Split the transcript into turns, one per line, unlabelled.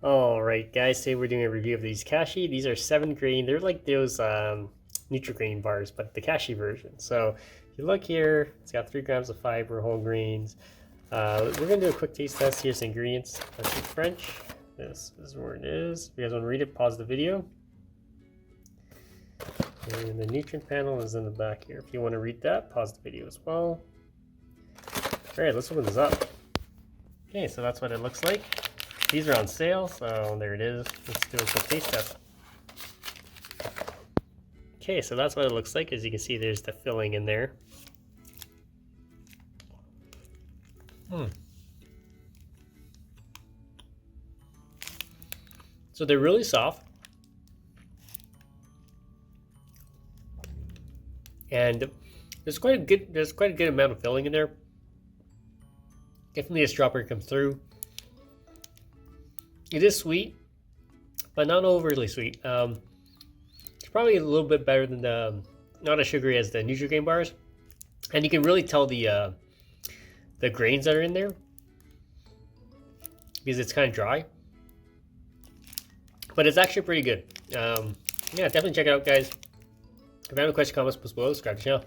Alright guys, today we're doing a review of these Kashi. These are 7 grain. They're like those Nutri-Grain bars, but the Kashi version. So if you look here, it's got 3 grams of fiber, whole grains. We're going to do a quick taste test. Here's the ingredients. That's in French. This is where it is. If you guys want to read it, pause the video. And the nutrient panel is in the back here. If you want to read that, pause the video as well. Alright, let's open this up. Okay, so that's what it looks like. These are on sale, so there it is. Let's do a quick taste test. Okay, so that's what it looks like. As you can see, there's the filling in there. So they're really soft. And there's quite a good amount of filling in there. Definitely a strawberry comes through. It is sweet, but not overly sweet. It's probably a little bit better than not as sugary as the Nutri-Grain bars, and you can really tell the grains that are in there because it's kind of dry. But it's actually pretty good. Yeah, definitely check it out, guys. If you have any questions, comments, post below. Subscribe to the channel.